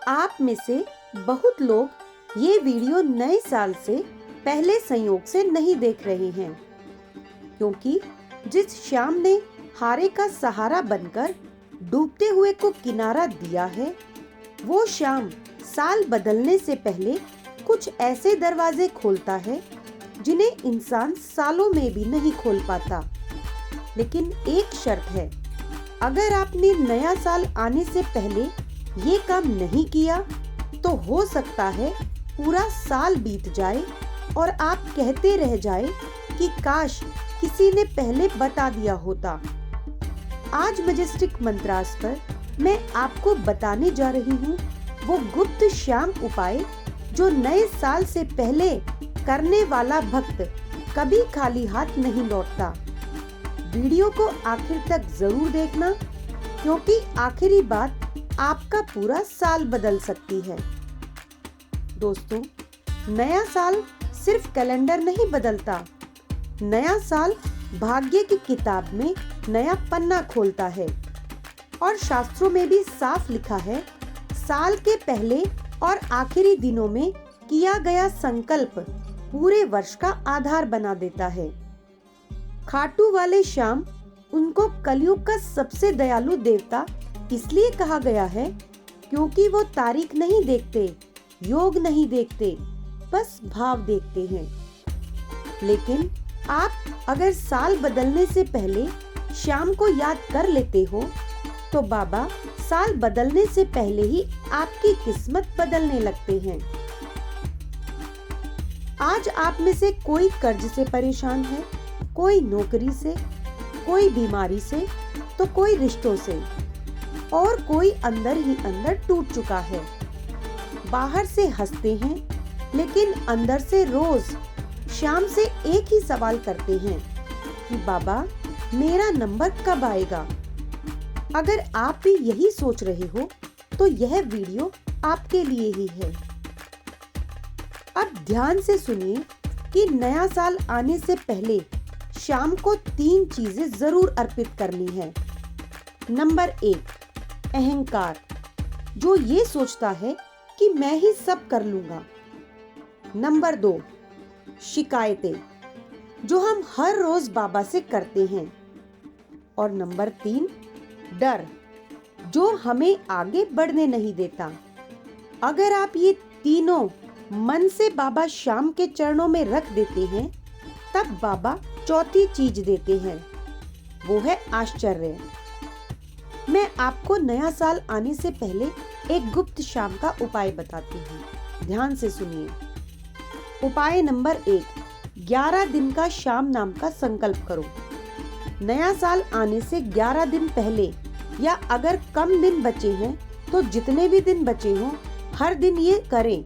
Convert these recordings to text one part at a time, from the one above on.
आप में से बहुत लोग ये वीडियो नए साल से पहले संयोग से नहीं देख रहे हैं, क्योंकि जिस श्याम ने हारे का सहारा बनकर डूबते हुए को किनारा दिया है, वो श्याम साल बदलने से पहले कुछ ऐसे दरवाजे खोलता है जिन्हें इंसान सालों में भी नहीं खोल पाता। लेकिन एक शर्त है, अगर आपने नया साल आने से पहले ये काम नहीं किया तो हो सकता है पूरा साल बीत जाए और आप कहते रह जाए कि काश किसी ने पहले बता दिया होता। आज मैजेस्टिक मंत्रास पर मैं आपको बताने जा रही हूँ वो गुप्त श्याम उपाय जो नए साल से पहले करने वाला भक्त कभी खाली हाथ नहीं लौटता। वीडियो को आखिर तक जरूर देखना, क्योंकि आखिरी बात आपका पूरा साल बदल सकती है। दोस्तों, नया साल सिर्फ कैलेंडर नहीं बदलता, नया साल भाग्य की किताब में नया पन्ना खोलता है। और शास्त्रों में भी साफ लिखा है, साल के पहले और आखिरी दिनों में किया गया संकल्प पूरे वर्ष का आधार बना देता है। खाटू वाले श्याम, उनको कलयुग का सबसे दयालु देवता इसलिए कहा गया है क्योंकि वो तारीख नहीं देखते, योग नहीं देखते, बस भाव देखते हैं। लेकिन आप अगर साल बदलने से पहले श्याम को याद कर लेते हो तो बाबा साल बदलने से पहले ही आपकी किस्मत बदलने लगते हैं। आज आप में से कोई कर्ज से परेशान है, कोई नौकरी से, कोई बीमारी से, तो कोई रिश्तों से, और कोई अंदर ही अंदर टूट चुका है। बाहर से हंसते हैं, लेकिन अंदर से रोज शाम से एक ही सवाल करते हैं कि बाबा मेरा नंबर कब आएगा। अगर आप भी यही सोच रहे हो तो यह वीडियो आपके लिए ही है। अब ध्यान से सुनिए कि नया साल आने से पहले शाम को 3 चीजें जरूर अर्पित करनी है। नंबर 1, अहंकार, जो ये सोचता है कि मैं ही सब कर लूंगा। नंबर 2, शिकायतें, जो हम हर रोज बाबा से करते हैं। और नंबर 3, डर, जो हमें आगे बढ़ने नहीं देता। अगर आप ये तीनों मन से बाबा श्याम के चरणों में रख देते हैं, तब बाबा चौथी चीज देते हैं, वो है आश्चर्य। मैं आपको नया साल आने से पहले एक गुप्त श्याम का उपाय बताती हूँ। ध्यान से सुनिए। उपाय नंबर 1, 11 दिन का श्याम नाम का संकल्प करो। नया साल आने से 11 दिन पहले, या अगर कम दिन बचे हैं तो जितने भी दिन बचे हों, हर दिन ये करें।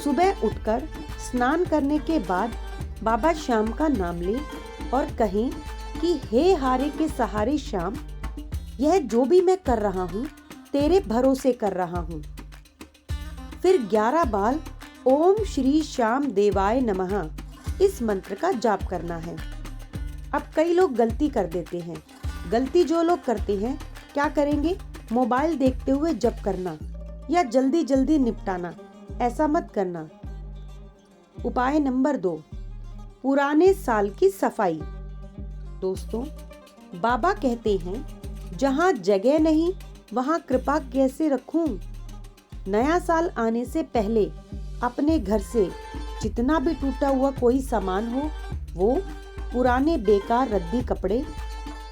सुबह उठकर स्नान करने के बाद बाबा श्याम का नाम लें और कहें कि हे हारे के सहारे श्याम, यह जो भी मैं कर रहा हूँ तेरे भरोसे कर रहा हूँ। फिर 11 बार ओम श्री श्याम देवाय नमः इस मंत्र का जाप करना है। अब कई लोग गलती कर देते हैं। गलती जो लोग करते हैं, क्या करेंगे? मोबाइल देखते हुए जप करना या जल्दी जल्दी निपटाना। ऐसा मत करना। उपाय नंबर 2, पुराने साल की सफाई। दोस्तों, बाबा कहते हैं, जहाँ जगह नहीं वहाँ कृपा कैसे रखूं। नया साल आने से पहले अपने घर से जितना भी टूटा हुआ कोई सामान हो, वो पुराने बेकार रद्दी कपड़े,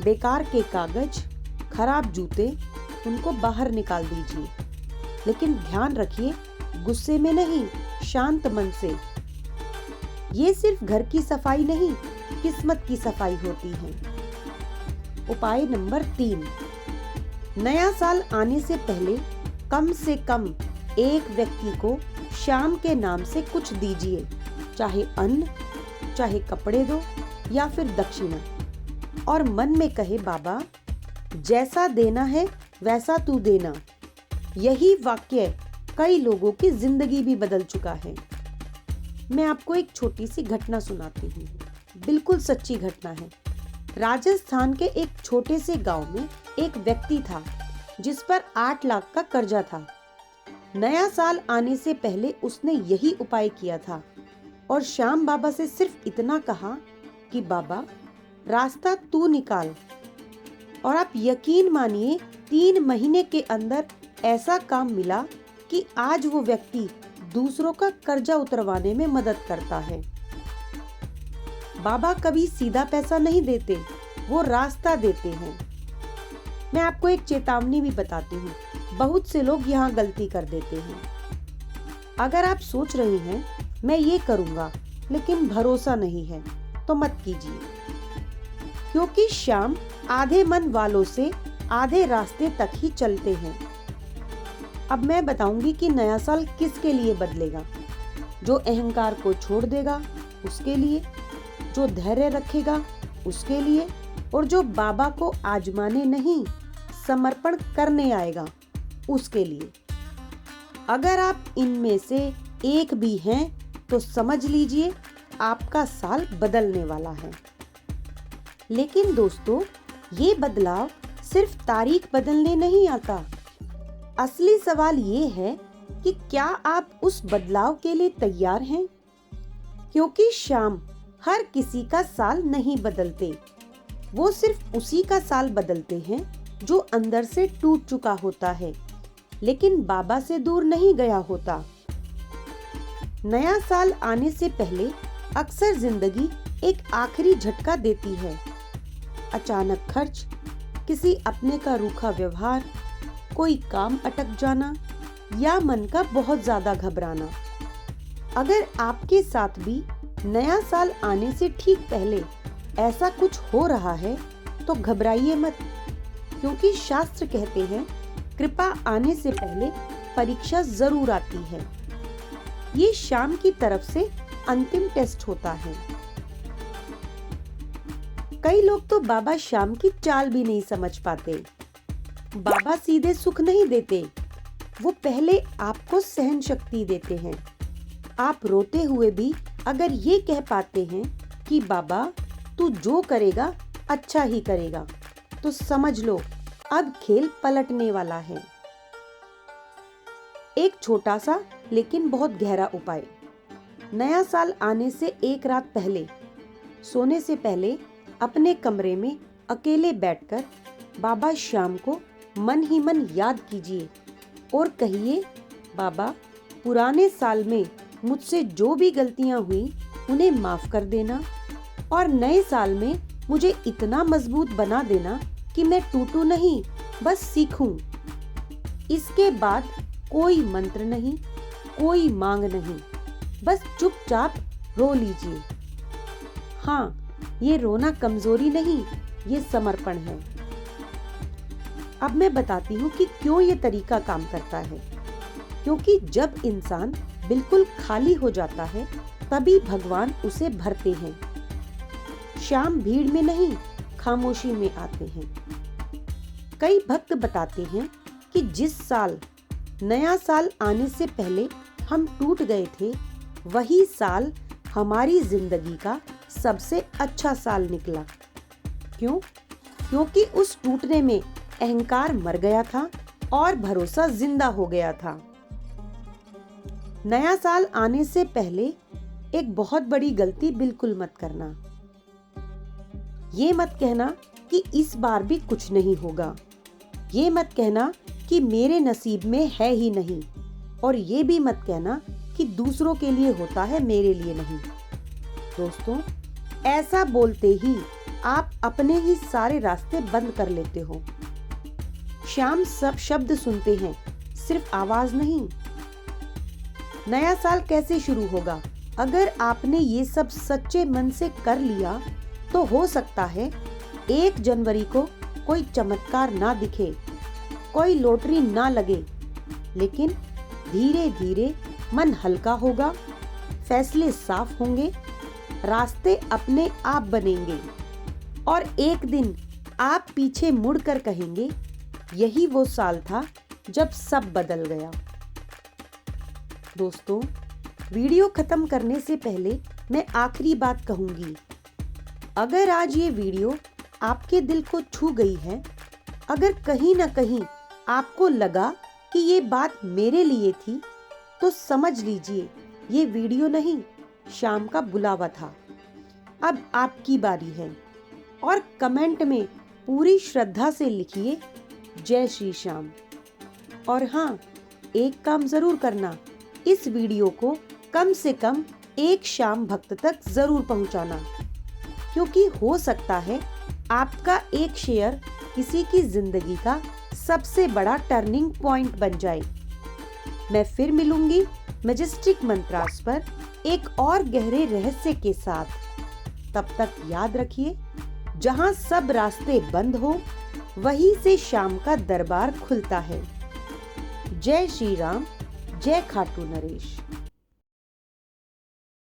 बेकार के कागज, खराब जूते, उनको बाहर निकाल दीजिए। लेकिन ध्यान रखिए, गुस्से में नहीं, शांत मन से। ये सिर्फ घर की सफाई नहीं, किस्मत की सफाई होती है। उपाय नंबर 3, नया साल आने से पहले कम से कम एक व्यक्ति को श्याम के नाम से कुछ दीजिए, चाहे अन्न, चाहे कपड़े दो या फिर दक्षिणा, और मन में कहे, बाबा जैसा देना है वैसा तू देना। यही वाक्य कई लोगों की जिंदगी भी बदल चुका है। मैं आपको एक छोटी सी घटना सुनाती हूँ, बिल्कुल सच्ची घटना है। राजस्थान के एक छोटे से गांव में एक व्यक्ति था जिस पर 8 लाख का कर्जा था। नया साल आने से पहले उसने यही उपाय किया था और श्याम बाबा से सिर्फ इतना कहा कि बाबा, रास्ता तू निकाल। और आप यकीन मानिए 3 महीने के अंदर ऐसा काम मिला कि आज वो व्यक्ति दूसरों का कर्जा उतरवाने में मदद करता है। बाबा कभी सीधा पैसा नहीं देते, वो रास्ता देते हैं। मैं आपको एक चेतावनी भी बताती हूँ, बहुत से लोग यहाँ गलती कर देते हैं। अगर आप सोच रहे हैं मैं ये करूँगा लेकिन भरोसा नहीं है, तो मत कीजिए, क्योंकि श्याम आधे मन वालों से आधे रास्ते तक ही चलते हैं। अब मैं बताऊंगी कि नया साल किसके लिए बदलेगा। जो अहंकार को छोड़ देगा उसके लिए, जो धैर्य रखेगा उसके लिए, और जो बाबा को आजमाने नहीं समर्पण करने आएगा उसके लिए। अगर आप इनमें से एक भी हैं तो समझ लीजिए आपका साल बदलने वाला है। लेकिन दोस्तों, ये बदलाव सिर्फ तारीख बदलने नहीं आता। असली सवाल ये है कि क्या आप उस बदलाव के लिए तैयार हैं? क्योंकि श्याम हर किसी का साल नहीं बदलते, वो सिर्फ उसी का साल बदलते हैं जो अंदर से टूट चुका होता है लेकिन बाबा से दूर नहीं गया होता। नया साल आने से पहले अक्सर जिंदगी एक आखिरी झटका देती है। अचानक खर्च, किसी अपने का रूखा व्यवहार, कोई काम अटक जाना या मन का बहुत ज्यादा घबराना। अगर आपके साथ भी नया साल आने से ठीक पहले ऐसा कुछ हो रहा है तो घबराइए मत, क्योंकि शास्त्र कहते हैं कृपा आने से पहले परीक्षा जरूर आती है। ये श्याम की तरफ से अंतिम टेस्ट होता है। कई लोग तो बाबा श्याम की चाल भी नहीं समझ पाते। बाबा सीधे सुख नहीं देते, वो पहले आपको सहन शक्ति देते हैं। आप रोते हुए भी अगर ये कह पाते हैं कि बाबा तू जो करेगा अच्छा ही करेगा, तो समझ लो अब खेल पलटने वाला है। एक छोटा सा लेकिन बहुत गहरा उपाय। नया साल आने से एक रात पहले सोने से पहले अपने कमरे में अकेले बैठकर बाबा श्याम को मन ही मन याद कीजिए और कहिए, बाबा पुराने साल में मुझसे जो भी गलतियां हुई उन्हें माफ कर देना और नए साल में मुझे इतना मजबूत बना देना कि मैं टूटूं नहीं, बस सीखूं। इसके बाद कोई मंत्र नहीं, कोई मांग नहीं, बस चुपचाप रो लीजिए। हाँ, ये रोना कमजोरी नहीं, ये समर्पण है। अब मैं बताती हूँ कि क्यों ये तरीका काम करता है। क्योंकि जब इंसान बिल्कुल खाली हो जाता है तभी भगवान उसे भरते हैं। श्याम भीड़ में नहीं, खामोशी में आते हैं। कई भक्त बताते हैं कि जिस साल नया साल आने से पहले हम टूट गए थे, वही साल हमारी जिंदगी का सबसे अच्छा साल निकला। क्यों? क्योंकि उस टूटने में अहंकार मर गया था और भरोसा जिंदा हो गया था। नया साल आने से पहले एक बहुत बड़ी गलती बिल्कुल मत करना। ये मत कहना कि इस बार भी कुछ नहीं होगा। ये मत कहना कि मेरे नसीब में है ही नहीं, और ये भी मत कहना कि दूसरों के लिए होता है, मेरे लिए नहीं। दोस्तों, ऐसा बोलते ही आप अपने ही सारे रास्ते बंद कर लेते हो। श्याम सब शब्द सुनते हैं, सिर्फ आवाज नहीं। नया साल कैसे शुरू होगा? अगर आपने ये सब सच्चे मन से कर लिया तो हो सकता है 1 जनवरी को कोई चमत्कार ना दिखे, कोई लॉटरी ना लगे, लेकिन धीरे धीरे मन हल्का होगा, फैसले साफ होंगे, रास्ते अपने आप बनेंगे और एक दिन आप पीछे मुड़कर कहेंगे, यही वो साल था जब सब बदल गया। दोस्तों, वीडियो खत्म करने से पहले मैं आखिरी बात कहूंगी। अगर आज ये वीडियो आपके दिल को छू गई है, अगर कहीं ना कहीं आपको लगा कि ये बात मेरे लिए थी तो समझ लीजिए ये वीडियो नहीं, शाम का बुलावा था। अब आपकी बारी है और कमेंट में पूरी श्रद्धा से लिखिए जय श्री श्याम। और हाँ, एक काम जरूर करना, इस वीडियो को कम से कम एक श्याम भक्त तक जरूर पहुंचाना, क्योंकि हो सकता है आपका एक शेयर किसी की जिंदगी का सबसे बड़ा टर्निंग पॉइंट बन जाए। मैं फिर मिलूंगी मैजेस्टिक मंत्रास पर एक और गहरे रहस्य के साथ। तब तक याद रखिए, जहां सब रास्ते बंद हो वहीं से शाम का दरबार खुलता है। जय श्री राम, जय खाटू नरेश।